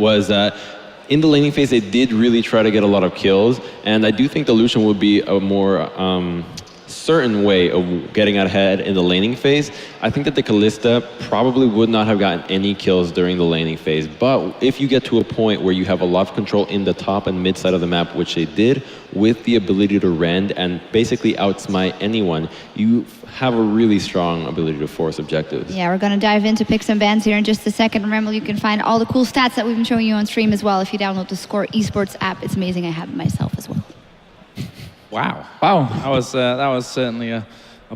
was that in the laning phase, they did really try to get a lot of kills, and I do think the Lucian would be a more certain way of getting ahead in the laning phase. I think that the Kalista probably would not have gotten any kills during the laning phase, but if you get to a point where you have a lot of control in the top and mid side of the map, which they did, with the ability to rend and basically outsmite anyone, you have a really strong ability to force objectives. Yeah, we're going to dive into picks and bans here in just a second. Remember, you can find all the cool stats that we've been showing you on stream as well if you download the Score Esports app. It's amazing. I have it myself as well. Wow. That was certainly a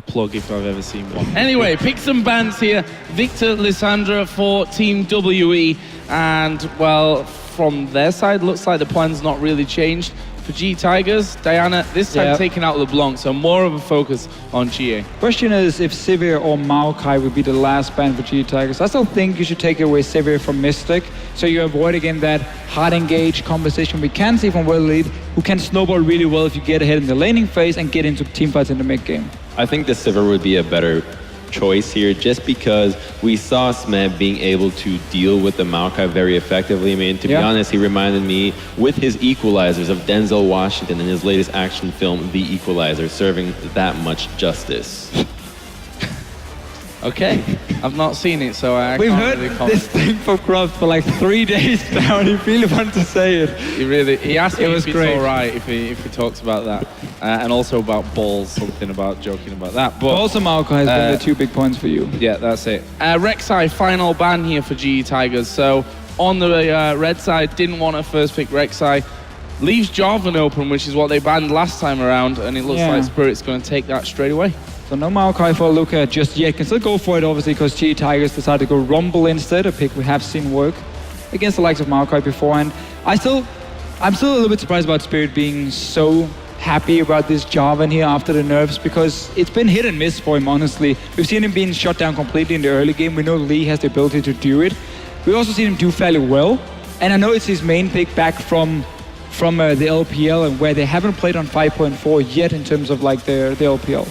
plug if I've ever seen one. Anyway, picks and bans here. Victor, Lissandra for Team WE. And, well, from their side, looks like the plan's not really changed. For G Tigers, Diana, this time taking out LeBlanc, so more of a focus on GA. Question is if Sivir or Maokai would be the last ban for G Tigers. I still think you should take away Sivir from Mystic, so you avoid again that hard engaged composition we can see from World Elite, who can snowball really well if you get ahead in the laning phase and get into teamfights in the mid game. I think the Sivir would be a better choice here, just because we saw Smed being able to deal with the Maokai very effectively. I mean, to be honest, he reminded me with his equalizers of Denzel Washington in his latest action film, The Equalizer, serving that much justice. Okay, I've not seen it, so I We've can't heard really comment. this thing from Croft for like 3 days now, and he really wanted to say it. He asked me It was if great. it's all right if he talks about that, and also about balls, something about joking about that. But Also Maokai has been the 2 big points for you. yeah, that's it. Rek'Sai, final ban here for GE Tigers. So on the red side, didn't want to first pick Rek'Sai. Leaves Jarvan open, which is what they banned last time around, and it looks like Spirit's going to take that straight away. So no Maokai for Luca just yet. Can still go for it, obviously, because GE Tigers decided to go Rumble instead, a pick we have seen work against the likes of Maokai before. And I'm still a little bit surprised about Spirit being so happy about this Jarvan here after the nerfs, because it's been hit and miss for him, honestly. We've seen him being shut down completely in the early game. We know Lee has the ability to do it. We've also seen him do fairly well. And I know it's his main pick back from the LPL, and where they haven't played on 5.4 yet in terms of like the LPL.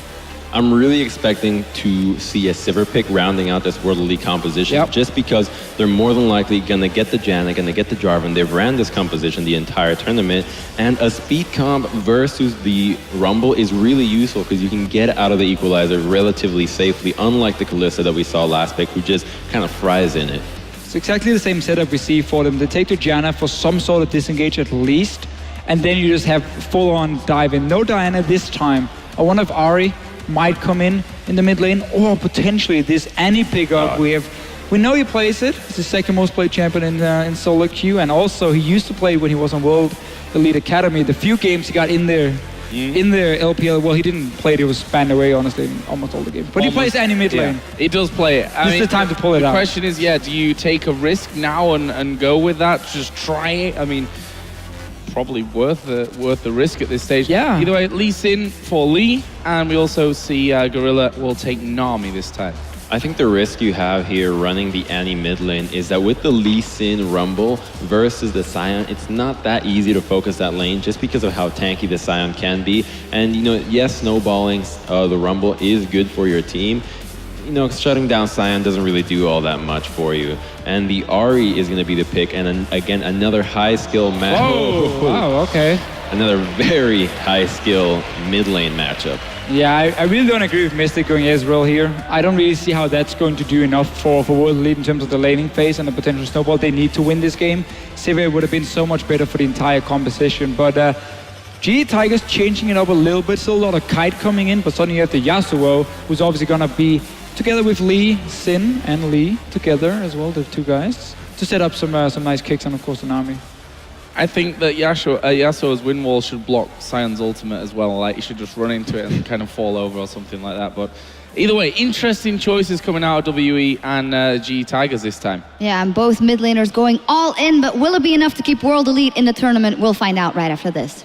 I'm really expecting to see a Sivir pick rounding out this World Elite composition, just because they're more than likely going to get the Janna, going to get the Jarvan. They've ran this composition the entire tournament, and a speed comp versus the Rumble is really useful because you can get out of the Equalizer relatively safely, unlike the Kalista that we saw last pick, who just kind of fries in it. It's exactly the same setup we see for them. They take the Janna for some sort of disengage at least, and then you just have full-on dive in. No Diana this time. I wonder if Ahri might come in the mid lane, or potentially this Annie pickup. We know he plays it. He's the second most played champion in solo queue, and also he used to play when he was on World Elite Academy. The few games he got in there in the LPL, well, he didn't play it. He was banned away, honestly, in almost all the games. But he plays Annie mid lane. He does play it. This is the time to pull it out. The question is, do you take a risk now and go with that? Just try it. I mean, probably worth the risk at this stage. Yeah. Either way, Lee Sin for Lee, and we also see Gorilla will take Nami this time. I think the risk you have here running the Annie mid lane is that with the Lee Sin Rumble versus the Sion, it's not that easy to focus that lane just because of how tanky the Sion can be. And, you know, yes, snowballing the Rumble is good for your team. You know, shutting down Sion doesn't really do all that much for you. And the Ahri is going to be the pick, and then, again, another high-skill match. Oh, wow, okay. Another very high-skill mid-lane matchup. Yeah, I really don't agree with Mystic going Ezreal here. I don't really see how that's going to do enough for World Elite in terms of the laning phase and the potential snowball. They need to win this game. Sivir would have been so much better for the entire composition, but GE Tigers changing it up a little bit. Still a lot of kite coming in, but suddenly you have the Yasuo, who's obviously going to be together with Lee, Sin, and Lee together as well, the 2 guys, to set up some nice kicks, and of course the Nami. I think that Yasuo's win wall should block Sion's ultimate as well. Like, you should just run into it and kind of fall over or something like that. But either way, interesting choices coming out of WE and GE Tigers this time. Yeah, and both mid laners going all in, but will it be enough to keep World Elite in the tournament? We'll find out right after this.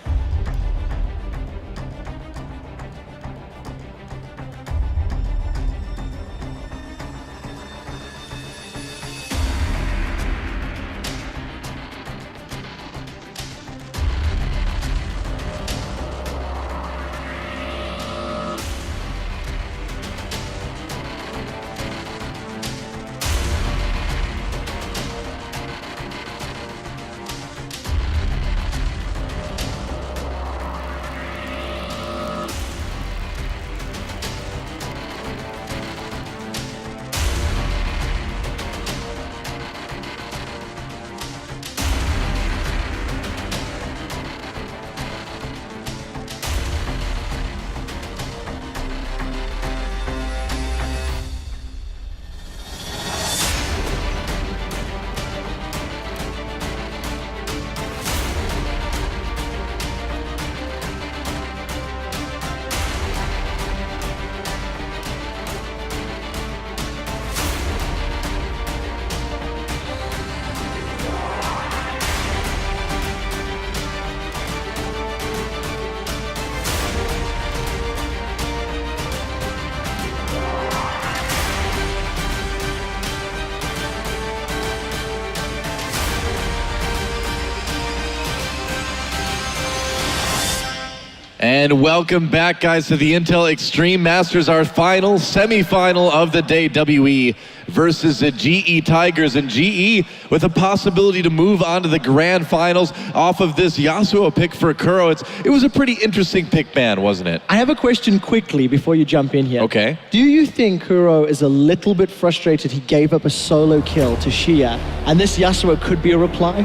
And welcome back, guys, to the Intel Extreme Masters, our final semifinal of the day, WE versus the GE Tigers. And GE with a possibility to move on to the grand finals off of this Yasuo pick for Kuro. It was a pretty interesting pick, man, wasn't it? I have a question quickly before you jump in here. Okay. Do you think Kuro is a little bit frustrated he gave up a solo kill to Xia, and this Yasuo could be a reply?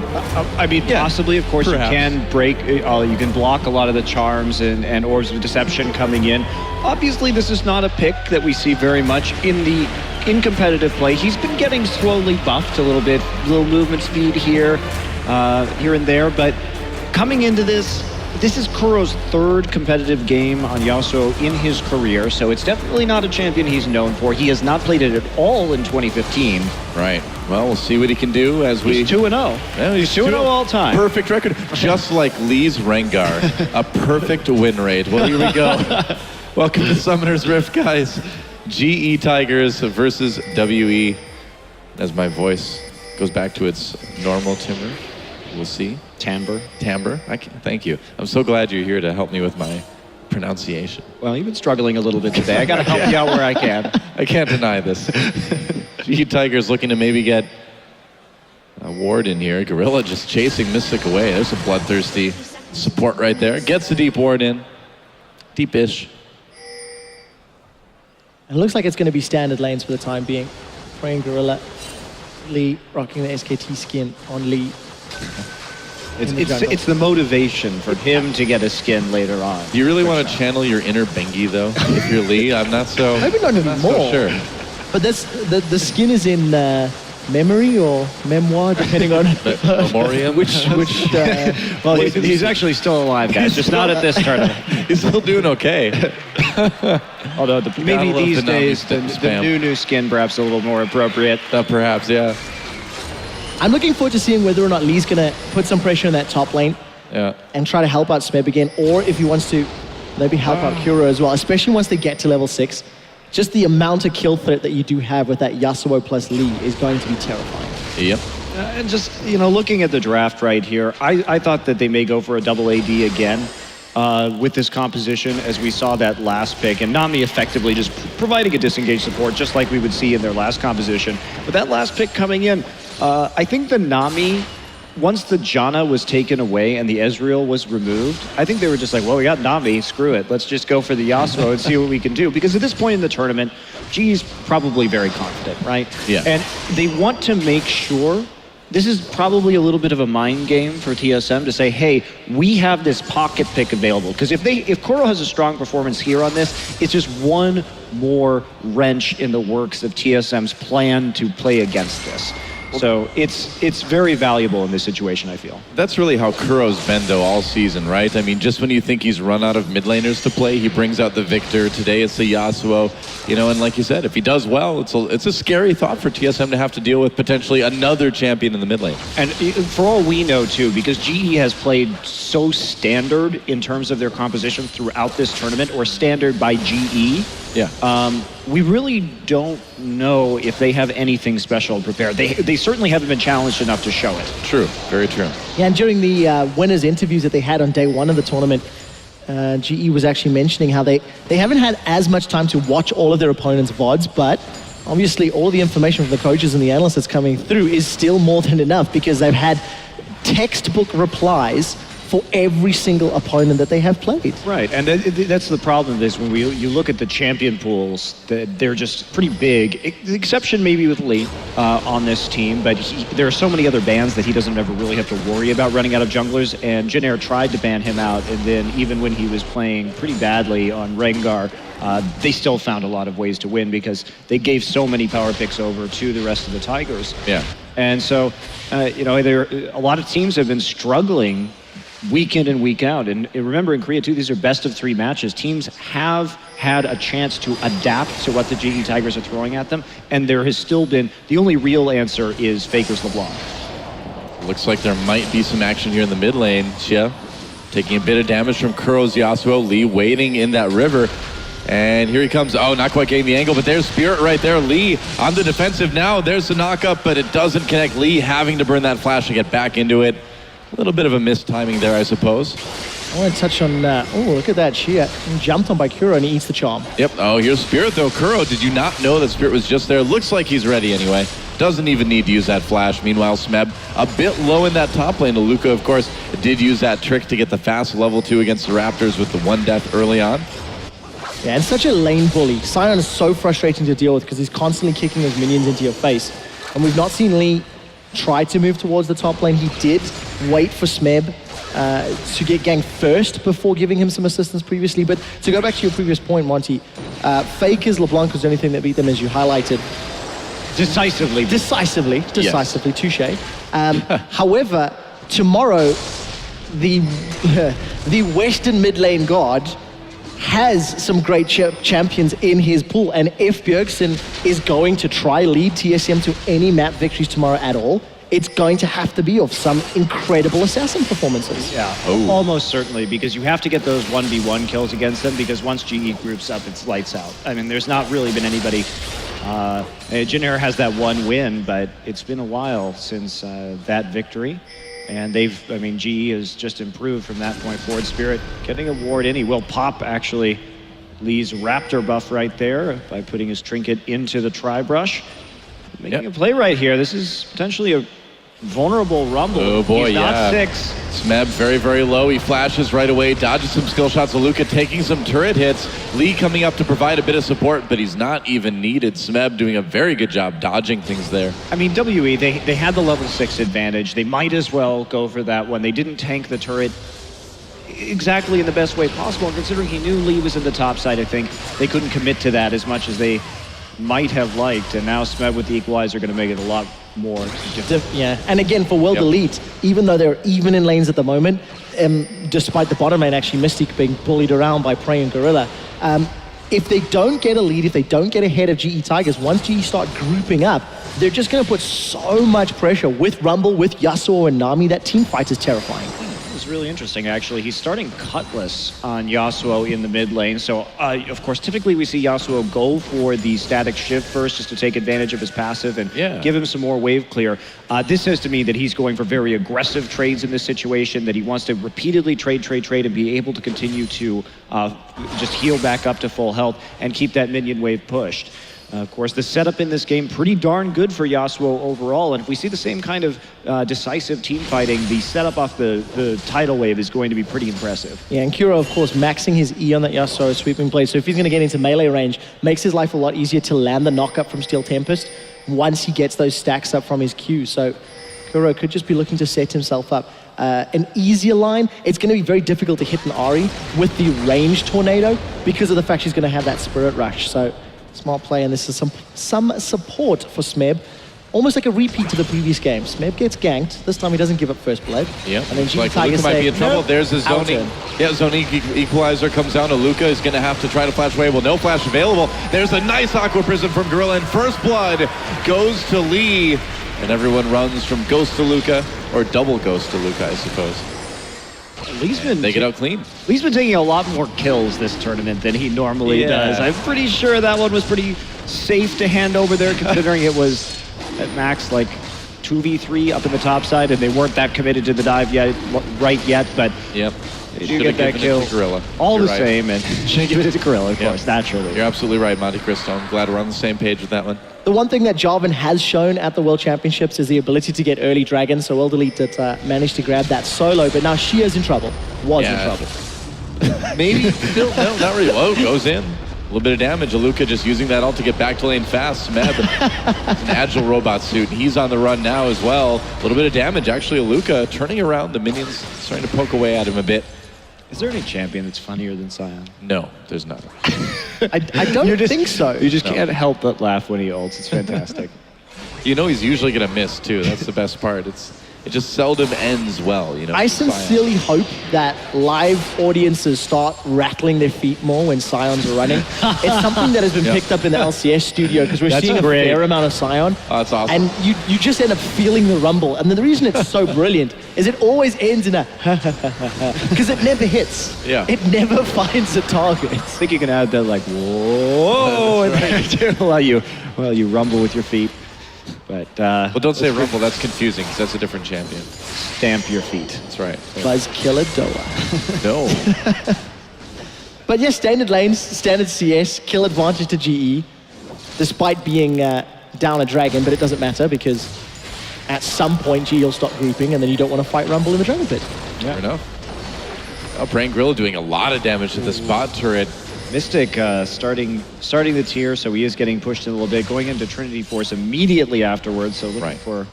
I mean, possibly, of course, perhaps. you can break, you can block a lot of the charms and orbs of deception coming in. Obviously, this is not a pick that we see very much in competitive play. He's been getting slowly buffed a little bit, little movement speed here and there, but coming into this is Kuro's third competitive game on Yasuo in his career, so it's definitely not a champion he's known for. He has not played it at all in 2015. Right. Well, we'll see what he can do as we... He's 2-0. Yeah, he's 2-0 all time. Perfect record. Just like Lee's Rengar. A perfect win rate. Well, here we go. Welcome to Summoner's Rift, guys. GE Tigers versus WE. As my voice goes back to its normal timbre, we'll see. Timbre. Thank you. I'm so glad you're here to help me with my pronunciation. Well, you've been struggling a little bit today. I got to help you out where I can. I can't deny this. GE Tigers looking to maybe get a ward in here. Gorilla just chasing Mystic away. There's a bloodthirsty support right there. Gets the deep ward in. Deep-ish. It looks like it's going to be standard lanes for the time being. Praying Gorilla, Lee rocking the SKT skin on Lee. It's the motivation for him to get a skin later on. Do you really want to channel your inner Bengi, though? If you're Lee, I'm not so... Maybe not anymore. So sure. But that's, the skin is in memory or memoir, depending on Memoriam? Well, he's actually still alive, guys, just not at this tournament. He's still doing okay. Although maybe love these the Nami days the spam. new skin perhaps a little more appropriate. Perhaps, yeah. I'm looking forward to seeing whether or not Lee's going to put some pressure in that top lane Yeah. and try to help out Smeb again, or if he wants to maybe help out Kuro as well, especially once they get to level 6. Just the amount of kill threat that you do have with that Yasuo plus Lee is going to be terrifying. Yep. And just, looking at the draft right here, I thought that they may go for a double AD again with this composition, as we saw that last pick, and Nami effectively just providing a disengaged support, just like we would see in their last composition. But that last pick coming in, I think the Nami, once the Janna was taken away and the Ezreal was removed, I think they were just like, well, we got Nami, screw it. Let's just go for the Yasuo and see what we can do. Because at this point in the tournament, G's probably very confident, right? Yeah. And they want to make sure, this is probably a little bit of a mind game for TSM to say, hey, we have this pocket pick available. Because if Kuro has a strong performance here on this, it's just one more wrench in the works of TSM's plan to play against this. So it's very valuable in this situation, I feel. That's really how Kuro's been, though, all season, right? I mean, just when you think he's run out of mid laners to play, he brings out the Victor. Today it's the Yasuo. And like you said, if he does well, it's a scary thought for TSM to have to deal with potentially another champion in the mid lane. And for all we know, too, because GE has played so standard in terms of their composition throughout this tournament, or standard by GE, we really don't know if they have anything special prepared. They certainly haven't been challenged enough to show it. True, very true. Yeah, and during the winners' interviews that they had on day 1 of the tournament, GE was actually mentioning how they haven't had as much time to watch all of their opponents' VODs, but obviously all the information from the coaches and the analysts that's coming through is still more than enough, because they've had textbook replies for every single opponent that they have played. Right, and that's the problem is when you look at the champion pools, they're just pretty big. The exception maybe with Lee on this team, but there are so many other bans that he doesn't ever really have to worry about running out of junglers, and Jin tried to ban him out, and then even when he was playing pretty badly on Rengar, they still found a lot of ways to win because they gave so many power picks over to the rest of the Tigers. Yeah. And so, a lot of teams have been struggling week in and week out. And remember, in Korea, too, these are best of 3 matches. Teams have had a chance to adapt to what the GE Tigers are throwing at them, and there has still been, the only real answer is Faker's LeBlanc. Looks like there might be some action here in the mid lane. Xia taking a bit of damage from Kuro's Yasuo. Lee waiting in that river. And here he comes. Oh, not quite getting the angle, but there's Spirit right there. Lee on the defensive now. There's the knock-up, but it doesn't connect. Lee having to burn that flash to get back into it. A little bit of a missed timing there, I suppose. I want to touch on, oh, look at that. She jumped on by Kuro and he eats the charm. Yep. Oh, here's Spirit, though. Kuro, did you not know that Spirit was just there? Looks like he's ready anyway. Doesn't even need to use that flash. Meanwhile, Smeb a bit low in that top lane. Luka, of course, did use that trick to get the fast level 2 against the Raptors with the 1 death early on. Yeah, and such a lane bully. Sion is so frustrating to deal with because he's constantly kicking his minions into your face. And we've not seen Lee try to move towards the top lane. He did wait for Smeb to get ganked first before giving him some assistance previously. But to go back to your previous point, Monty, Faker's LeBlanc was the only thing that beat them, as you highlighted. Decisively, touche. However, tomorrow, the Western mid lane god has some great champions in his pool, and if Bjergsen is going to try lead TSM to any map victories tomorrow at all, it's going to have to be of some incredible assassin performances. Yeah, almost certainly, because you have to get those 1v1 kills against them, because once GE groups up, it's lights out. I mean, there's not really been anybody... Jenner has that 1 win, but it's been a while since that victory. And GE has just improved from that point forward. Spirit getting a ward in. He will pop, actually, Lee's Raptor buff right there by putting his trinket into the Tri-Brush. Making a play right here. This is potentially a vulnerable Rumble. Oh boy, He's not 6. Smeb very, very low. He flashes right away, dodges some skill shots. Luka taking some turret hits. Lee coming up to provide a bit of support, but he's not even needed. Smeb doing a very good job dodging things there. I mean, WE, they had the level 6 advantage. They might as well go for that one. They didn't tank the turret exactly in the best way possible, and considering he knew Lee was in the top side, I think they couldn't commit to that as much as they might have liked, and now Smeb with the equalizer are going to make it a lot more difficult. Yeah, and again, for World Elite, even though they're even in lanes at the moment, despite the bottom lane actually Mystique being bullied around by Prey and Gorilla, if they don't get a lead, if they don't get ahead of GE Tigers, once GE start grouping up, they're just going to put so much pressure with Rumble, with Yasuo and Nami. That team fight is terrifying. It's really interesting, actually. He's starting Cutlass on Yasuo in the mid lane. So, of course, typically we see Yasuo go for the static shift first just to take advantage of his passive and give him some more wave clear. This says to me that he's going for very aggressive trades in this situation, that he wants to repeatedly trade and be able to continue to just heal back up to full health and keep that minion wave pushed. Of course, the setup in this game, pretty darn good for Yasuo overall, and if we see the same kind of decisive team fighting, the setup off the tidal wave is going to be pretty impressive. Yeah, and Kuro, of course, maxing his E on that Yasuo sweeping play, so if he's going to get into melee range, makes his life a lot easier to land the knock-up from Steel Tempest once he gets those stacks up from his Q. So Kuro could just be looking to set himself up. An easier line, it's going to be very difficult to hit an Ahri with the range tornado because of the fact she's going to have that Spirit Rush. So smart play, and this is some support for Smeb. Almost like a repeat to the previous game. Smeb gets ganked. This time he doesn't give up first blood. Yeah, and then like Luka might be in trouble. There's his zoning. Yeah, zoning equalizer comes down to Luka. Is going to have to try to flash away. Well, no flash available. There's a nice Aqua Prism from Gorilla, and first blood goes to Lee. And everyone runs from Ghost to Luka, or double Ghost to Luka, I suppose. Lee's been they get out clean. Lee's been taking a lot more kills this tournament than he normally does. I'm pretty sure that one was pretty safe to hand over there, considering it was at max like 2v3 up in the top side, and they weren't that committed to the dive yet, but they do get that kill. All the same, and should give it to Gorilla, of course, naturally. You're absolutely right, Monte Cristo. I'm glad we're on the same page with that one. The one thing that Jarvan has shown at the World Championships is the ability to get early dragons, so World Elite did managed to grab that solo, but now Shia's in trouble. In trouble. Maybe still, no, not really. Whoa, goes in. A little bit of damage. Luka just using that ult to get back to lane fast. Smeb, an agile robot suit. He's on the run now as well. A little bit of damage, actually. Luka turning around. The minions starting to poke away at him a bit. Is there any champion that's funnier than Sion? No, there's not. I don't think so. You just can't help but laugh when he ults. It's fantastic. You know he's usually going to miss, too. That's the best part. It just seldom ends well, you know. I sincerely hope that live audiences start rattling their feet more when Sion's running. It's something that has been picked up in the LCS studio because we're seeing a fair amount of Sion. Oh, that's awesome. And you just end up feeling the rumble. And the reason it's so brilliant is it always ends in a because it never hits. Yeah. It never finds a target. I think you can add that like, whoa, and while you rumble with your feet. But Well, don't say Rumble. That's confusing because that's a different champion. stamp your feet. That's right. Buzz Killer Doa. No. But yes, standard lanes, standard CS, kill advantage to GE, despite being down a dragon, but it doesn't matter because at some point GE will stop grouping and then you don't want to fight Rumble in the Dragon Pit. Fair enough. Oh, Brain Gorilla doing a lot of damage to this bot turret. Mystic starting the tier, so he is getting pushed in a little bit, going into Trinity Force immediately afterwards, so looking for a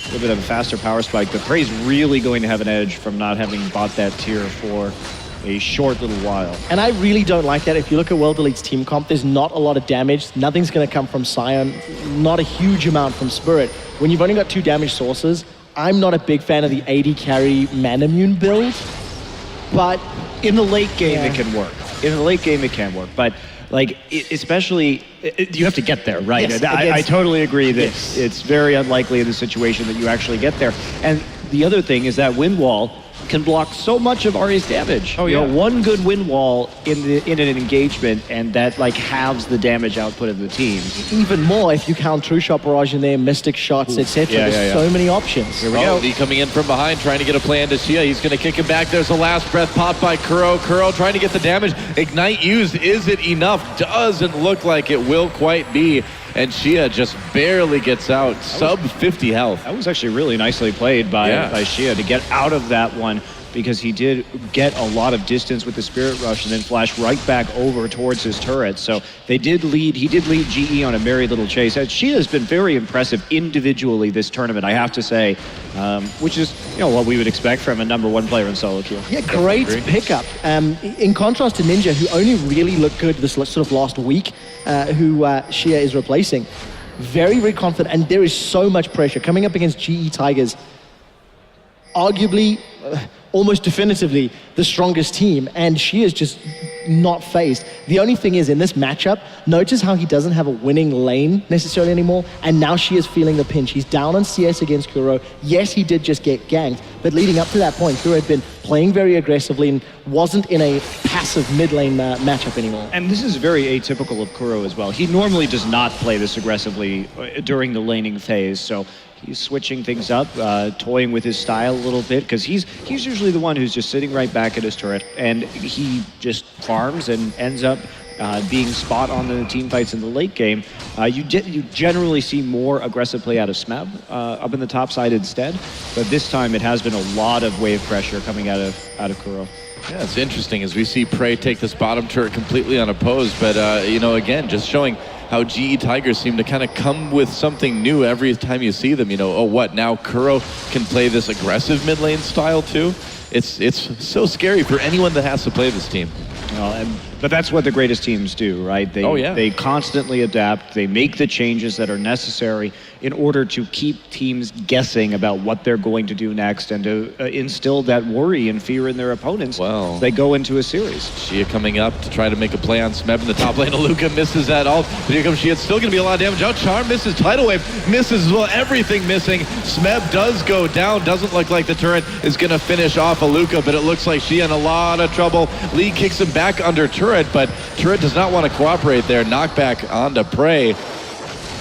little bit of a faster power spike. But Prey's really going to have an edge from not having bought that tier for a short little while. And I really don't like that. If you look at World Elite's team comp, there's not a lot of damage. Nothing's going to come from Sion, not a huge amount from Spirit. When you've only got 2 damage sources, I'm not a big fan of the AD carry Manamune build, but In the late game, it can work. In the late game, it can work. But like, especially, you have to get there, right? Yes, I totally agree that it's very unlikely in the situation that you actually get there. And the other thing is that wind wall can block so much of Ari's damage. Oh, You yeah. know, one good wind wall in an engagement, and that like halves the damage output of the team. even more if you count True Shot Barrage in there, Mystic Shots, etc. Yeah, There's yeah, so many options. Here we go. Lee coming in from behind, trying to get a play into Shia. He's going to kick him back. There's a last breath pop by Kuro. Kuro trying to get the damage. Ignite used. Is it enough? Doesn't look like it will quite be. And Shia just barely gets out. Sub 50 health. That was actually really nicely played by Shia to get out of that one, because he did get a lot of distance with the Spirit Rush and then flash right back over towards his turret. So he did lead GE on a merry little chase. Shia has been very impressive individually this tournament, I have to say, which is what we would expect from a #1 player in solo queue. Yeah, great pickup. In contrast to Ninja, who only really looked good this sort of last week, who Shia is replacing. Very, very confident, and there is so much pressure coming up against GE Tigers. Arguably, almost definitively, the strongest team, and she is just not phased. The only thing is, in this matchup, notice how he doesn't have a winning lane necessarily anymore, and now she is feeling the pinch. He's down on CS against Kuro. Yes, he did just get ganked, but leading up to that point, Kuro had been playing very aggressively and wasn't in a passive mid lane matchup anymore. And this is very atypical of Kuro as well. He normally does not play this aggressively during the laning phase, so he's switching things up, toying with his style a little bit, because he's usually the one who's just sitting right back at his turret, and he just farms and ends up being spot on in the team fights in the late game. You generally see more aggressive play out of Smeb up in the top side instead, but this time it has been a lot of wave pressure coming out of Kuro. Yeah, it's interesting as we see Prey take this bottom turret completely unopposed, but again, just showing how GE Tigers seem to kind of come with something new every time you see them. Now Kuro can play this aggressive mid lane style too? It's so scary for anyone that has to play this team. But that's what the greatest teams do, right? They constantly adapt. They make the changes that are necessary in order to keep teams guessing about what they're going to do next and to instill that worry and fear in their opponents as they go into a series. Shia coming up to try to make a play on Smeb in the top lane. Aluka misses that all. But here comes Shia. It's still going to be a lot of damage. Out Charm misses. Tidal Wave misses as well. Everything missing. Smeb does go down. Doesn't look like the turret is going to finish off Aluka, but it looks like Shia in a lot of trouble. Lee kicks him back under turret, but turret does not want to cooperate there. Knockback onto Prey.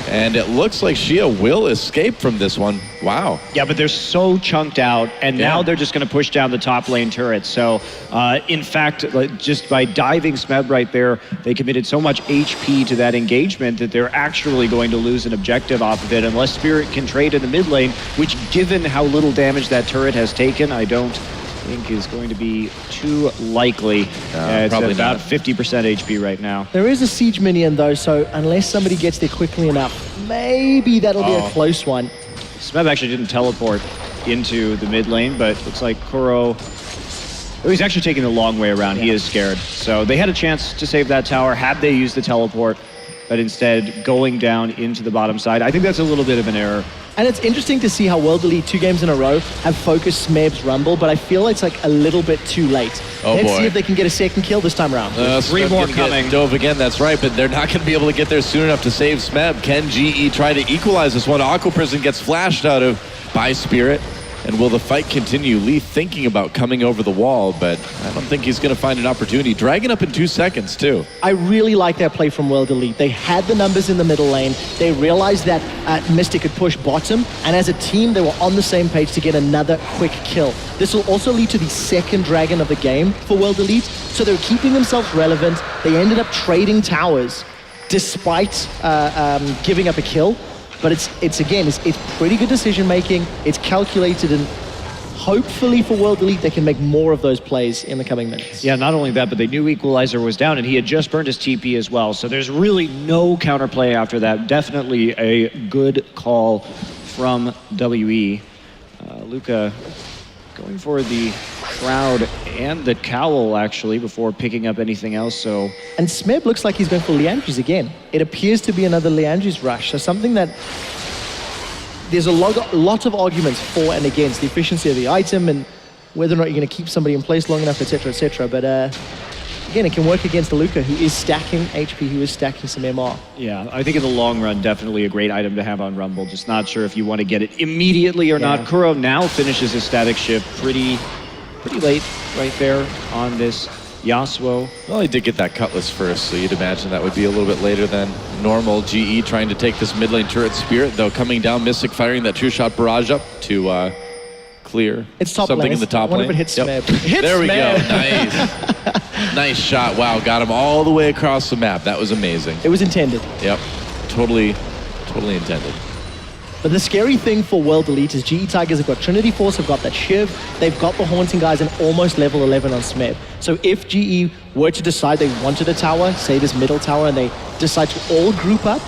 And it looks like Shia will escape from this one. Wow. Yeah, but they're so chunked out, and now they're just going to push down the top lane turret. So, in fact, just by diving Smeb right there, they committed so much HP to that engagement that they're actually going to lose an objective off of it unless Spirit can trade in the mid lane, which, given how little damage that turret has taken, I don't think is going to be too likely. It's probably about not. 50% HP right now. There is a siege minion though, so unless somebody gets there quickly enough, maybe that'll be a close one. Smeb actually didn't teleport into the mid lane, but looks like Kuro... Oh, he's actually taking the long way around. He is scared. So they had a chance to save that tower had they used the teleport, but instead going down into the bottom side. I think that's a little bit of an error. And it's interesting to see how World Elite 2 games in a row have focused Smeb's Rumble, but I feel it's like a little bit too late. Let's see if they can get a second kill this time around. Three more coming. Dove again, that's right, but they're not going to be able to get there soon enough to save Smeb. Can GE try to equalize this one? Aqua Prison gets flashed out of by Spirit. And will the fight continue? Lee thinking about coming over the wall, but I don't think he's going to find an opportunity. Dragging up in 2 seconds, too. I really like that play from World Elite. They had the numbers in the middle lane. They realized that Mystic could push bottom, and as a team, they were on the same page to get another quick kill. This will also lead to the second dragon of the game for World Elite, so they're keeping themselves relevant. They ended up trading towers despite giving up a kill. But it's pretty good decision making. It's calculated, and hopefully for World Elite they can make more of those plays in the coming minutes. Yeah, not only that, but they knew Equalizer was down, and he had just burned his TP as well. So there's really no counterplay after that. Definitely a good call from WE. Luca going for the shroud and the cowl actually before picking up anything else. So And Smeb looks like he's going for Leandri's again. It appears to be another Leandri's rush. So something that there's a lot of arguments for and against the efficiency of the item and whether or not you're going to keep somebody in place long enough, etc., etc. But again, it can work against Luca, who is stacking HP, who is stacking some MR. yeah, I think in the long run, definitely a great item to have on Rumble. Just not sure if you want to get it immediately or not. Kuro now finishes his static shift pretty late right there on this Yasuo. Well, he did get that Cutlass first, so you'd imagine that would be a little bit later than normal. GE trying to take this mid lane turret Spirit, though, coming down, Mystic firing that two-shot barrage up to clear It's top something lane. in the top I wonder lane. if it hits Smeb. Hits There we Smeb. go. Nice. Nice shot. Wow, got him all the way across the map. That was amazing. It was intended. Yep. Totally intended. But the scary thing for World Elite is GE Tigers have got Trinity Force, have got that Shiv, they've got the Haunting guys and almost level 11 on Smeb. So if GE were to decide they wanted a tower, say this middle tower, and they decide to all group up,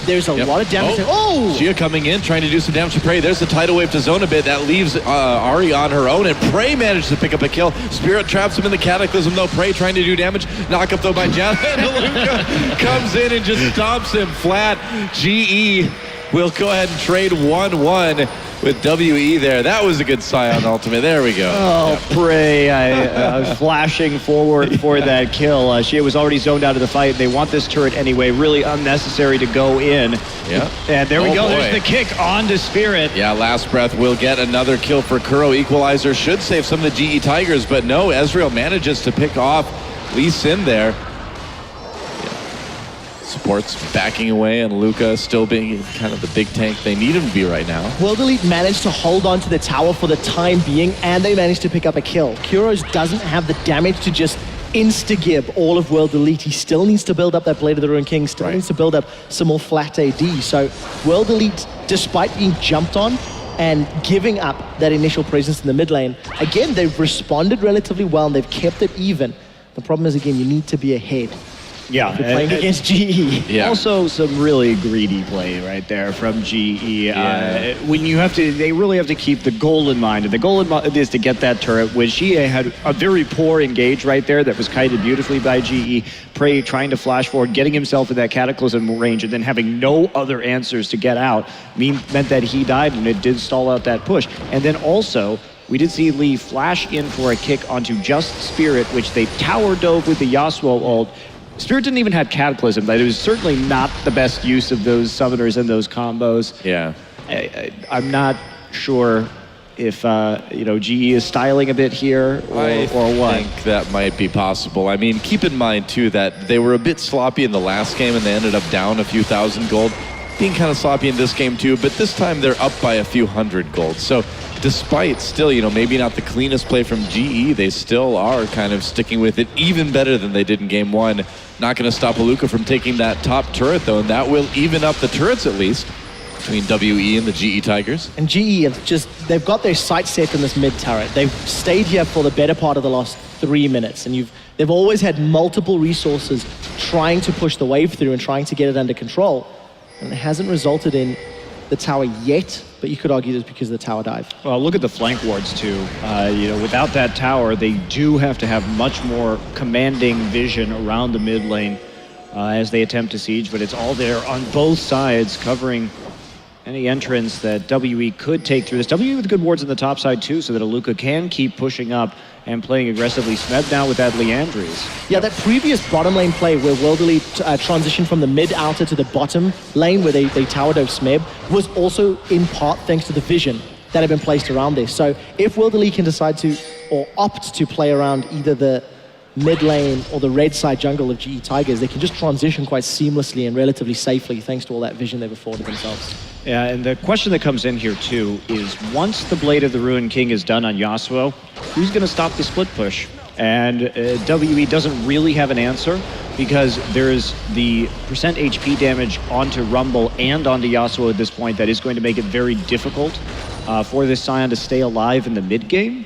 there's a lot of damage. Oh! Shia coming in, trying to do some damage to Prey. There's the tidal wave to zone a bit. That leaves Ari on her own, and Prey managed to pick up a kill. Spirit traps him in the Cataclysm, though. Prey trying to do damage. Knock up, though, by Jan. Luca comes in and just stomps him flat. GE will go ahead and trade 1-1 with WE there. That was a good Scion ultimate. There we go. Oh, Prey flashing forward for that kill. She was already zoned out of the fight. They want this turret anyway. Really unnecessary to go in. Yeah. And there we go. Boy. There's the kick onto Spirit. Yeah, Last Breath will get another kill for Kuro. Equalizer should save some of the GE Tigers, but no, Ezreal manages to pick off Lee Sin there. Supports backing away, and Luca still being kind of the big tank they need him to be right now. World Elite managed to hold on to the tower for the time being, and they managed to pick up a kill. Kuros doesn't have the damage to just insta-gib all of World Elite. He still needs to build up that Blade of the Ruined King, still needs to build up some more flat AD. So World Elite, despite being jumped on and giving up that initial presence in the mid lane, again, they've responded relatively well, and they've kept it even. The problem is, again, you need to be ahead. Yeah, You're playing against GE. Yeah. Also, some really greedy play right there from GE. When you have to, they really have to keep the goal in mind. And the goal is to get that turret. When she had a very poor engage right there that was kited beautifully by GE. Prey trying to flash forward, getting himself in that Cataclysm range, and then having no other answers to get out meant that he died, and it did stall out that push. And then also, we did see Lee flash in for a kick onto just Spirit, which they tower dove with the Yasuo ult. Spirit didn't even have Cataclysm, but it was certainly not the best use of those summoners and those combos. Yeah. I'm not sure if GE is styling a bit here or what. I think that might be possible. I mean, keep in mind too that they were a bit sloppy in the last game and they ended up down a few thousand gold. Being kind of sloppy in this game too, but this time they're up by a few hundred gold. So despite still, maybe not the cleanest play from GE, they still are kind of sticking with it even better than they did in game one. Not going to stop Aluka from taking that top turret though, and that will even up the turrets at least between WE and the GE Tigers. And GE have they've got their sights set on this mid turret. They've stayed here for the better part of the last 3 minutes, and they've always had multiple resources trying to push the wave through and trying to get it under control. And it hasn't resulted in the tower yet, but you could argue that's because of the tower dive. Well, look at the flank wards too. Without that tower, they do have to have much more commanding vision around the mid lane as they attempt to siege, but it's all there on both sides, covering any entrance that WE could take through this. WE with good wards on the top side too, so that Aluka can keep pushing up and playing aggressively. Smeb now with that Leandri's. Yeah, that previous bottom lane play where World Elite transitioned from the mid outer to the bottom lane where they towered over Smeb was also in part thanks to the vision. that have been placed around this. So if World Elite can decide to, or opt to play around either the mid lane or the red side jungle of GE Tigers, they can just transition quite seamlessly and relatively safely thanks to all that vision they've afforded themselves. Yeah, and the question that comes in here too is once the Blade of the Ruined King is done on Yasuo, who's going to stop the split push? And WE doesn't really have an answer because there's the percent HP damage onto Rumble and onto Yasuo at this point that is going to make it very difficult for this Scion to stay alive in the mid game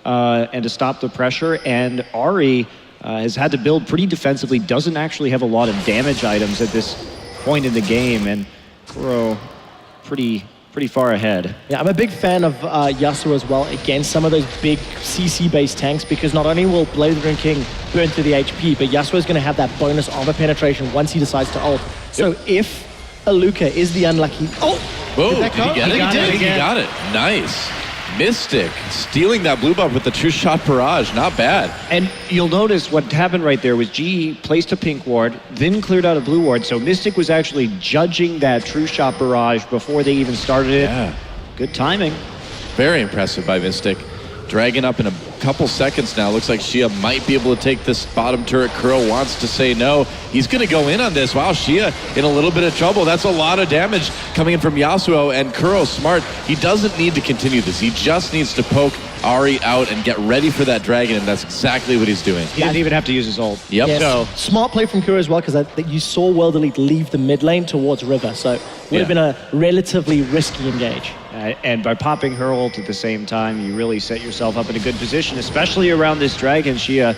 and to stop the pressure. And Ahri has had to build pretty defensively, doesn't actually have a lot of damage items at this point in the game, and Kuro pretty far ahead. Yeah, I'm a big fan of Yasuo as well against some of those big CC-based tanks because not only will Blade of the Ruined King burn through the HP, but Yasuo is going to have that bonus armor penetration once he decides to ult. So if Aluka is the unlucky... Oh! Whoa, did he get it? He got it. Nice. Mystic stealing that blue buff with the true shot barrage. Not bad. And you'll notice what happened right there was GE placed a pink ward, then cleared out a blue ward. So Mystic was actually judging that true shot barrage before they even started it. Yeah. Good timing. Very impressive by Mystic. Dragging up in a couple seconds now. Looks like Shia might be able to take this bottom turret. Kuro wants to say no. He's going to go in on this. Wow, Shia in a little bit of trouble. That's a lot of damage coming in from Yasuo, and Kuro smart. He doesn't need to continue this. He just needs to poke Ahri out and get ready for that dragon, and that's exactly what he's doing. He didn't even have to use his ult. Yep. Yes. So Smart play from Kuro as well, because you saw World Elite leave the mid lane towards River, so it would have been a relatively risky engage. And by popping her ult at the same time, you really set yourself up in a good position, especially around this dragon. She a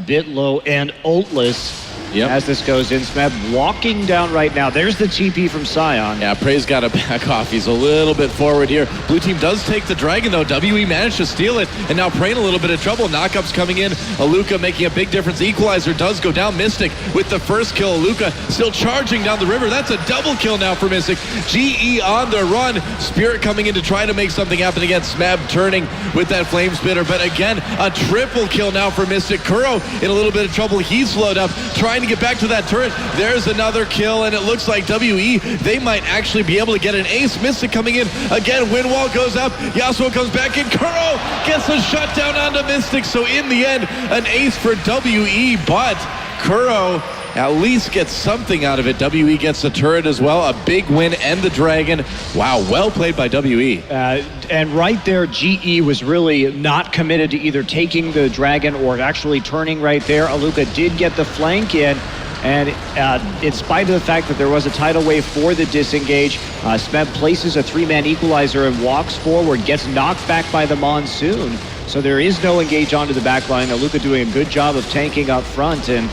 bit low and ultless as this goes in. Smeb walking down right now. There's the TP from Scion. yeah, Prey's got to back off. He's a little bit forward here. Blue team does take the dragon though. WE managed to steal it, and now Prey in a little bit of trouble. Knockup's coming in. Aluka making a big difference. Equalizer does go down. Mystic with the first kill. Aluka still charging down the river. That's a double kill now for Mystic. GE on the run. Spirit coming in to try to make something happen again. Smeb turning with that flame spitter, but again, a triple kill now for Mystic. Kuro in a little bit of trouble. He's slowed up, trying to get back to that turret. There's another kill, and it looks like WE, they might actually be able to get an ace. Mystic coming in again. Wind wall goes up. Yasuo comes back in. Kuro gets a shutdown onto Mystic. So in the end, an ace for WE, but Kuro at least gets something out of it. WE gets the turret as well. A big win and the dragon. Wow, well played by WE. And right there, GE was really not committed to either taking the dragon or actually turning right there. Aluka did get the flank in. And in spite of the fact that there was a tidal wave for the disengage, Smeb places a three-man equalizer and walks forward, gets knocked back by the Monsoon. So there is no engage onto the back line. Aluka doing a good job of tanking up front, and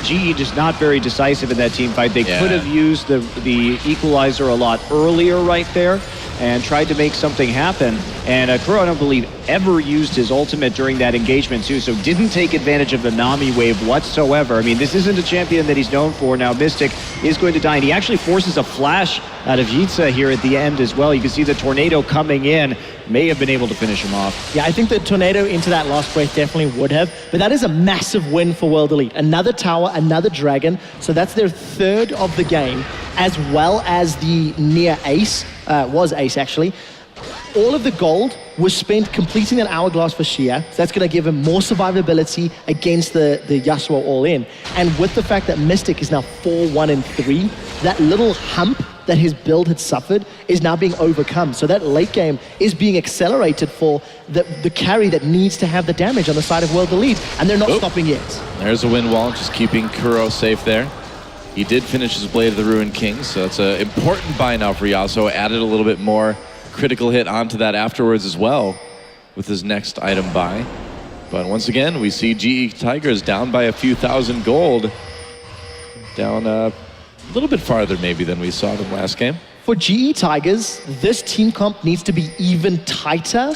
GE just not very decisive in that team fight. They could have used the equalizer a lot earlier right there and tried to make something happen. And Kuro, I don't believe, ever used his ultimate during that engagement too, so didn't take advantage of the Nami wave whatsoever. I mean, this isn't a champion that he's known for. Now Mystic is going to die, and he actually forces a flash out of Jitsa here at the end as well. You can see the tornado coming in, may have been able to finish him off. Yeah, I think the tornado into that last breath definitely would have, but that is a massive win for World Elite. Another tower, another dragon, so that's their third of the game, as well as the near ace, was ace actually. All of the gold was spent completing an hourglass for Shia, so that's going to give him more survivability against the Yasuo all-in. And with the fact that Mystic is now 4-1-3, that little hump that his build had suffered is now being overcome. So that late game is being accelerated for the carry that needs to have the damage on the side of World Elite, and they're not stopping yet. There's a wind wall, just keeping Kuro safe there. He did finish his Blade of the Ruined King, so that's an important buy now for Yasuo. Added a little bit more critical hit onto that afterwards as well with his next item buy. But once again, we see GE Tigers down by a few thousand gold. Down a little bit farther maybe than we saw them last game. For GE Tigers, this team comp needs to be even tighter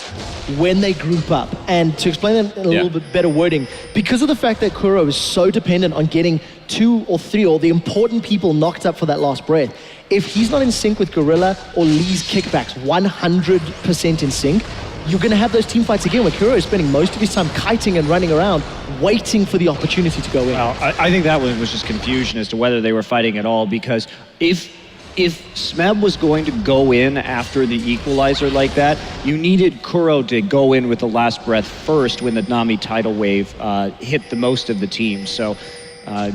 when they group up. And to explain it in a little bit better wording, because of the fact that Kuro is so dependent on getting 2 or 3 or the important people knocked up for that last breath, if he's not in sync with Gorilla or Lee's kickbacks 100% in sync, you're going to have those team fights again where Kuro is spending most of his time kiting and running around, waiting for the opportunity to go in. Well, I think that one was just confusion as to whether they were fighting at all, because if if Smeb was going to go in after the equalizer like that, you needed Kuro to go in with the last breath first when the Nami tidal wave hit the most of the team. So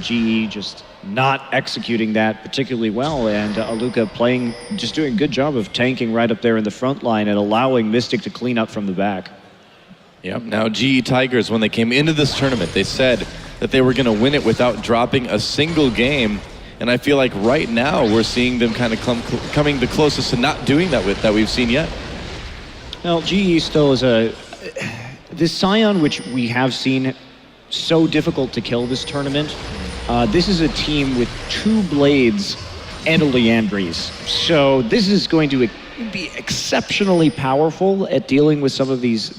GE just not executing that particularly well, and Aluka just doing a good job of tanking right up there in the front line and allowing Mystic to clean up from the back. Yep. Now GE Tigers, when they came into this tournament, they said that they were going to win it without dropping a single game. And I feel like right now we're seeing them kind of coming the closest to not doing that that we've seen yet. Well, GE still is this Scion, which we have seen so difficult to kill this tournament. This is a team with 2 Blades and a Liandry's. So this is going to be exceptionally powerful at dealing with some of these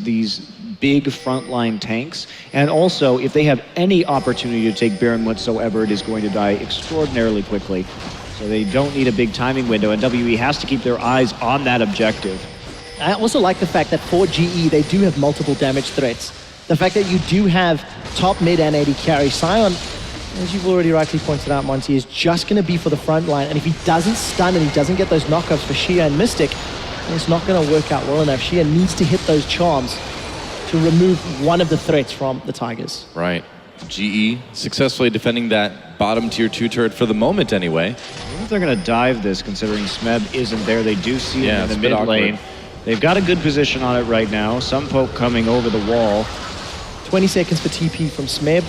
big frontline tanks. And also, if they have any opportunity to take Baron whatsoever, it is going to die extraordinarily quickly. So they don't need a big timing window, and WE has to keep their eyes on that objective. I also like the fact that for GE, they do have multiple damage threats. The fact that you do have top, mid, and AD carry. Scion, as you've already rightly pointed out, Monty, is just going to be for the front line. And if he doesn't stun and he doesn't get those knockups for Shia and Mystic, it's not going to work out well enough. Shia needs to hit those charms to remove one of the threats from the Tigers. Right. GE successfully defending that bottom tier 2 turret for the moment anyway. I wonder if they're going to dive this, considering Smeb isn't there. They do see him in the mid lane. They've got a good position on it right now. Some poke coming over the wall. 20 seconds for TP from Smeb.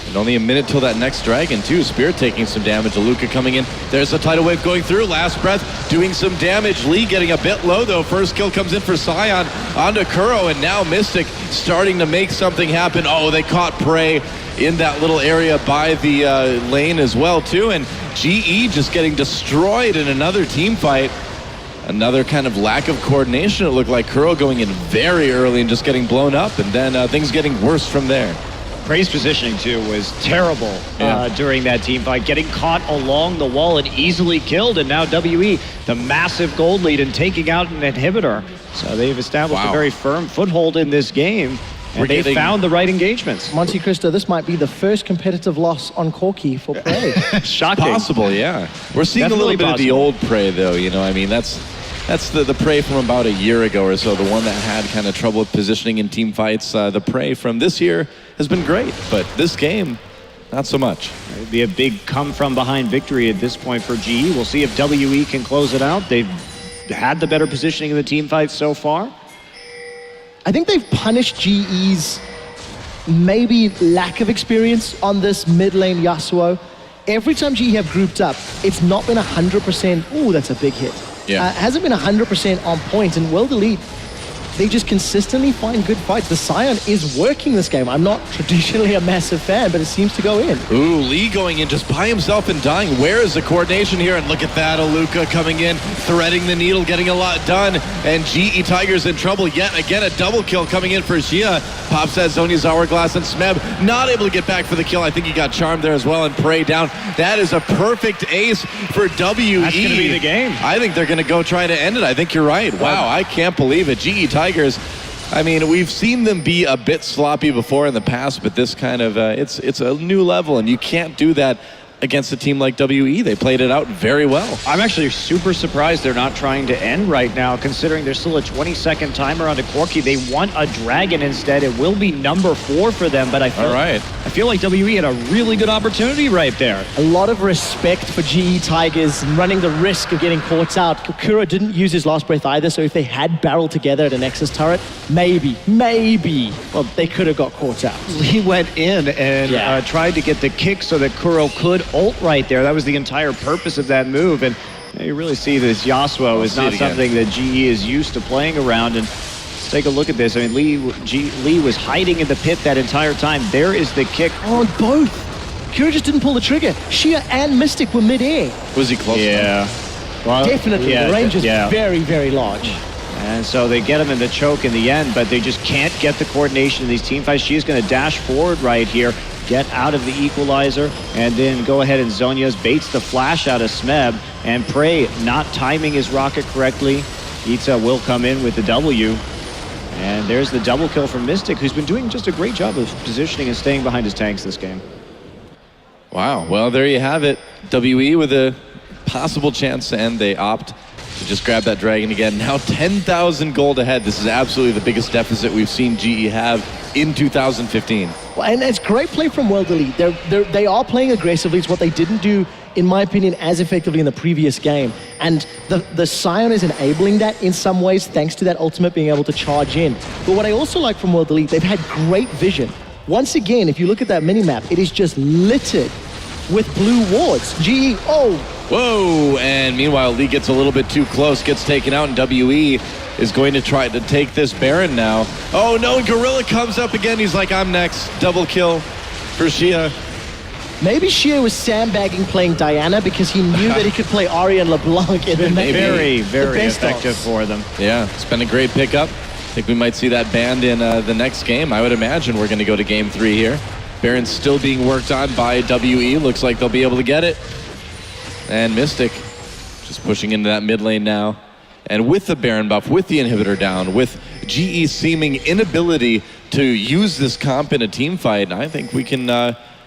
And only a minute till that next dragon too. Spirit taking some damage. Aluka coming in. There's a tidal wave going through. Last breath doing some damage. Lee getting a bit low though. First kill comes in for Scion onto Kuro, and now Mystic starting to make something happen. Oh, they caught Prey in that little area by the lane as well too. And GE just getting destroyed in another team fight. Another kind of lack of coordination. It looked like Kuro going in very early and just getting blown up, and then things getting worse from there. Prey's positioning too was terrible during that team fight, getting caught along the wall and easily killed, and now WE, the massive gold lead and taking out an inhibitor. So they've established a very firm foothold in this game, and they found the right engagements. Monte Cristo, this might be the first competitive loss on Corki for Prey. Shocking. Possible, yeah. We're seeing a little bit of the old Prey though, you know, I mean, that's the Prey from about a year ago or so, the one that had kind of trouble with positioning in team fights. The Prey from this year has been great, but this game, not so much. It'd be a big come-from-behind victory at this point for GE. We'll see if WE can close it out. They've had the better positioning in the team fights so far. I think they've punished GE's maybe lack of experience on this mid lane Yasuo. Every time GE have grouped up, it's not been 100%, ooh, that's a big hit. Yeah. Hasn't been 100% on point, and World Elite, they just consistently find good fights. The Scion is working this game. I'm not traditionally a massive fan, but it seems to go in. Ooh, Lee going in just by himself and dying. Where is the coordination here? And look at that, Aluka coming in, threading the needle, getting a lot done. And GE Tigers in trouble yet again. A double kill coming in for Xia. Pops that Zhonya's Hourglass, and Smeb not able to get back for the kill. I think he got charmed there as well and Prey down. That is a perfect ace for WE. That's going to be the game. I think they're going to go try to end it. I think you're right. Wow, I can't believe it. GE Tigers, I mean, we've seen them be a bit sloppy before in the past, but this kind of, it's a new level, and you can't do that against a team like WE. They played it out very well. I'm actually super surprised they're not trying to end right now, considering there's still a 20-second timer onto Corki. They want a dragon instead. It will be number 4 for them, but I feel like WE had a really good opportunity right there. A lot of respect for GE Tigers running the risk of getting caught out. Kuro didn't use his last breath either, so if they had barreled together at a Nexus turret, maybe, well, they could have got caught out. He went in and tried to get the kick so that Kuro could ult right there. That was the entire purpose of that move, and you really see this Yasuo is not something that GE is used to playing around. And let's take a look at this. I mean, Lee was hiding in the pit that entire time. There is the kick. On both. Kuro just didn't pull the trigger. Shia and Mystic were mid-air. Was he close? Yeah. Well, definitely. The range is very, very large. And so they get him in the choke in the end, but they just can't get the coordination in these team fights. She's going to dash forward right here, get out of the equalizer, and then go ahead and Zhonya's baits the flash out of Smeb, and Prey not timing his rocket correctly. Itza will come in with the W, and there's the double kill from Mystic, who's been doing just a great job of positioning and staying behind his tanks this game. Wow. Well, there you have it. WE with a possible chance to end. They opt to just grab that dragon again. Now 10,000 gold ahead. This is absolutely the biggest deficit we've seen GE have in 2015. Well, and it's great play from World Elite. They are playing aggressively. It's what they didn't do, in my opinion, as effectively in the previous game. And the Scion is enabling that in some ways, thanks to that ultimate being able to charge in. But what I also like from World Elite, they've had great vision. Once again, if you look at that minimap, it is just littered with blue wards. GE, Whoa, and meanwhile, Lee gets a little bit too close, gets taken out, and WE is going to try to take this Baron now. Oh no, and Gorilla comes up again. He's like, I'm next. Double kill for Shia. maybe Shia was sandbagging playing Diana because he knew that he could play Ahri and LeBlanc in the Very, very effective for them. Yeah, it's been a great pickup. I think we might see that banned in the next game. I would imagine we're going to go to game 3 here. Baron's still being worked on by WE. Looks like they'll be able to get it. And Mystic just pushing into that mid lane now. And with the Baron buff, with the inhibitor down, with GE's seeming inability to use this comp in a team fight, I think we can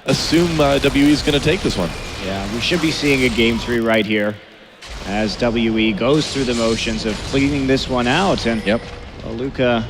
assume WE's going to take this one. Yeah, we should be seeing a game 3 right here as WE goes through the motions of cleaning this one out. And Luca,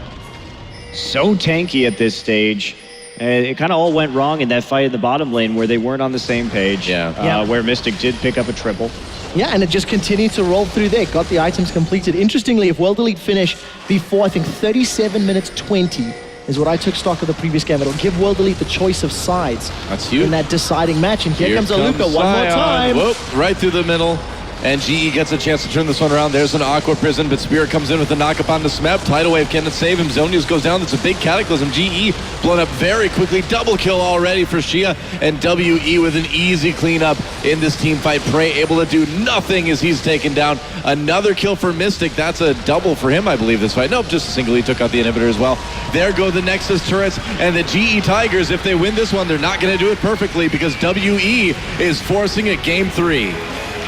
so tanky at this stage. It kind of all went wrong in that fight at the bottom lane where they weren't on the same page. Where Mystic did pick up a triple. Yeah, and it just continued to roll through there. Got the items completed. Interestingly, if World Elite finish before, I think, 37 minutes 20 is what I took stock of the previous game. It'll give World Elite the choice of sides. That's huge. In that deciding match. And here comes Aluka one more time. Whoop, right through the middle. And GE gets a chance to turn this one around. There's an Aqua Prison, but Spirit comes in with the knock-up onto Smep. Tidal Wave cannot save him. Zonius goes down. That's a big Cataclysm. GE blown up very quickly. Double kill already for Shia. And WE with an easy cleanup in this team fight. Prey able to do nothing as he's taken down. Another kill for Mystic. That's a double for him, I believe, this fight. Nope, just a single. He took out the inhibitor as well. There go the Nexus turrets. And the GE Tigers, if they win this one, they're not going to do it perfectly because WE is forcing a game 3.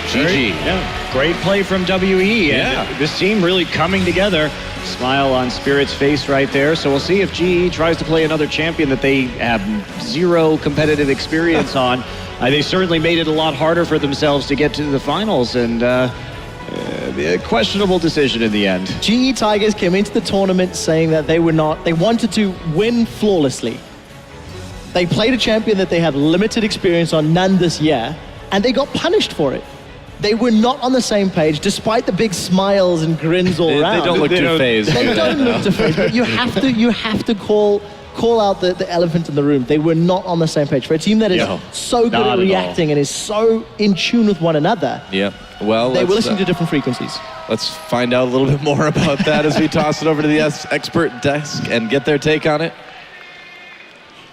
GG. Yeah, great play from WE. And this team really coming together. Smile on Spirit's face right there. So we'll see if GE tries to play another champion that they have zero competitive experience on. They certainly made it a lot harder for themselves to get to the finals, and a questionable decision in the end. GE Tigers came into the tournament saying that they wanted to win flawlessly. They played a champion that they have limited experience on, none this year, and they got punished for it. They were not on the same page, despite the big smiles and grins all around. They don't look too phased. They don't look too phased, but you have to call out the elephant in the room. They were not on the same page. For a team that is so good at reacting and is so in tune with one another, well, they were listening to different frequencies. Let's find out a little bit more about that as we toss it over to the expert desk and get their take on it.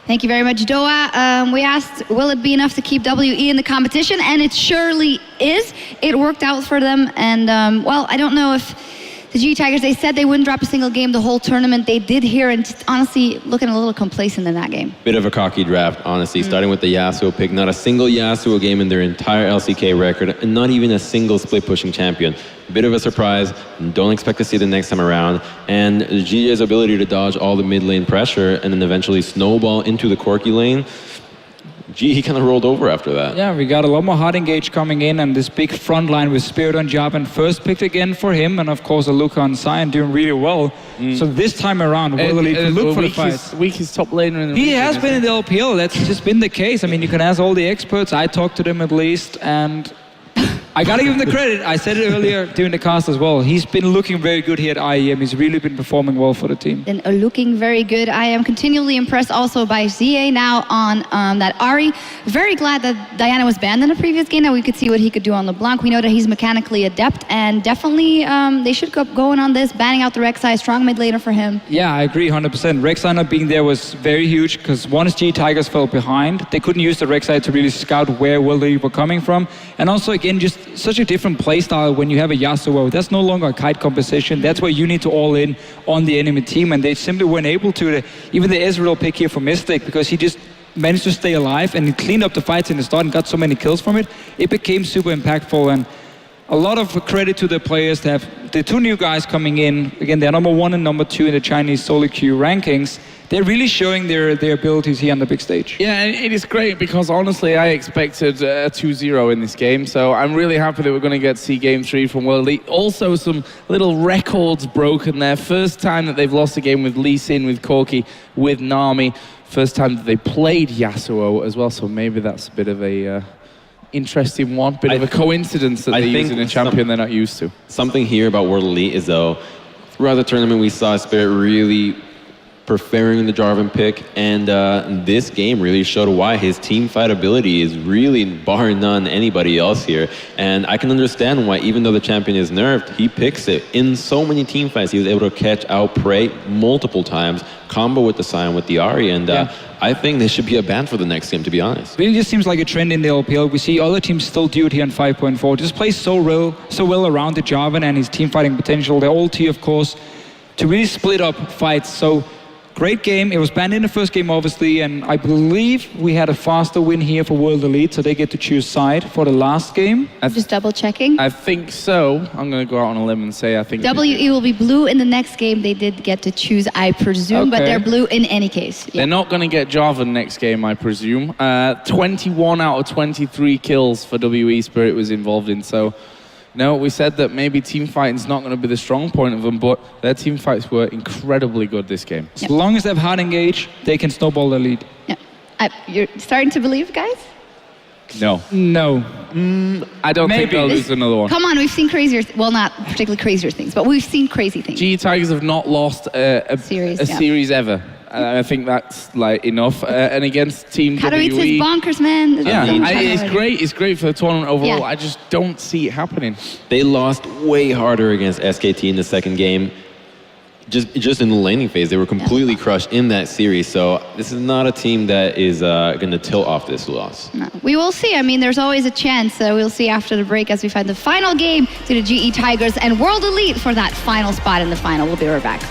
Thank you very much, Doa. We asked, will it be enough to keep WE in the competition? And it surely is. It worked out for them. And, well, I don't know if the GE Tigers, they said they wouldn't drop a single game the whole tournament. They did here, and just honestly looking a little complacent in that game. Bit of a cocky draft, honestly, starting with the Yasuo pick. Not a single Yasuo game in their entire LCK record, and not even a single split-pushing champion. Bit of a surprise. Don't expect to see the next time around. And GE's ability to dodge all the mid-lane pressure and then eventually snowball into the Corki lane, GE kind of rolled over after that. Yeah, we got a lot more hard engage coming in, and this big front line with Spirit on job and first picked again for him, and of course Aluka on Sion doing really well. So this time around, World Elite can look for the fight. Weakest top laner in the He region, has been in the LPL. That's just been the case. I mean, you can ask all the experts. I talked to them at least, and I gotta give him the credit. I said it earlier during the cast as well. He's been looking very good here at IEM. He's really been performing well for the team. And looking very good. I am continually impressed also by ZA now on that Ahri. Very glad that Diana was banned in the previous game. Now we could see what he could do on LeBlanc. We know that he's mechanically adept, and definitely they should go going on this, banning out the Rek'Sai, strong mid laner for him. Yeah, I agree 100%. Rek'Sai not being there was very huge because once GE Tigers fell behind, they couldn't use the Rek'Sai to really scout where World Elite were coming from. And also, again, just such a different playstyle when you have a Yasuo. That's no longer a kite composition. That's where you need to all in on the enemy team, and they simply weren't able to. Even the Ezreal pick here for Mystic, because he just managed to stay alive and he cleaned up the fights in the start and got so many kills from it. It became super impactful, and a lot of credit to the players that have the two new guys coming in. Again, they're number 1 and number 2 in the Chinese solo queue rankings. they're really showing their abilities here on the big stage. Yeah, and it is great because honestly, I expected a 2-0 in this game. So I'm really happy that we're going to get to see Game 3 from World Elite. Also, some little records broken there. First time that they've lost a game with Lee Sin, with Corki, with Nami. First time that they played Yasuo as well. So maybe that's a bit of a interesting one. Bit of a coincidence that they're using a champion they're not used to. Something here about World Elite is though, throughout the tournament we saw Spirit really preferring the Jarvan pick, and this game really showed why his team fight ability is really, bar none, anybody else here. And I can understand why, even though the champion is nerfed, he picks it. In so many team fights, he was able to catch out Prey multiple times, combo with the Sion, with the Ahri, and I think there should be a ban for the next game, to be honest. Really just seems like a trend in the LPL. We see other teams still do it here in 5.4. Just plays so well around the Jarvan and his team fighting potential. Their ulti, of course, to really split up fights. So great game. It was banned in the first game, obviously, and I believe we had a faster win here for World Elite, so they get to choose side for the last game. Just double checking. I think so. I'm going to go out on a limb and say I think... WE will be blue in the next game. They did get to choose, I presume, but they're blue in any case. Yeah. They're not going to get Jarvan next game, I presume. 21 out of 23 kills for WE Spirit was involved in, so... No, we said that maybe team fighting's not going to be the strong point of them, but their team fights were incredibly good this game. As long as they have hard engage, they can snowball the lead. Yeah. You're starting to believe, guys? No. No. I don't think they'll lose another one. Come on, we've seen crazier, well, not particularly crazier things, but we've seen crazy things. GE Tigers have not lost a series ever. I think that's like enough. And against Team Katowice WE... is bonkers, man. It's great. It's great for the tournament overall. Yeah. I just don't see it happening. They lost way harder against SKT in the second game. Just in the laning phase, they were completely crushed in that series. So this is not a team that is going to tilt off this loss. No. We will see. I mean, there's always a chance. We'll see after the break as we find the final game to the GE Tigers and World Elite for that final spot in the final. We'll be right back.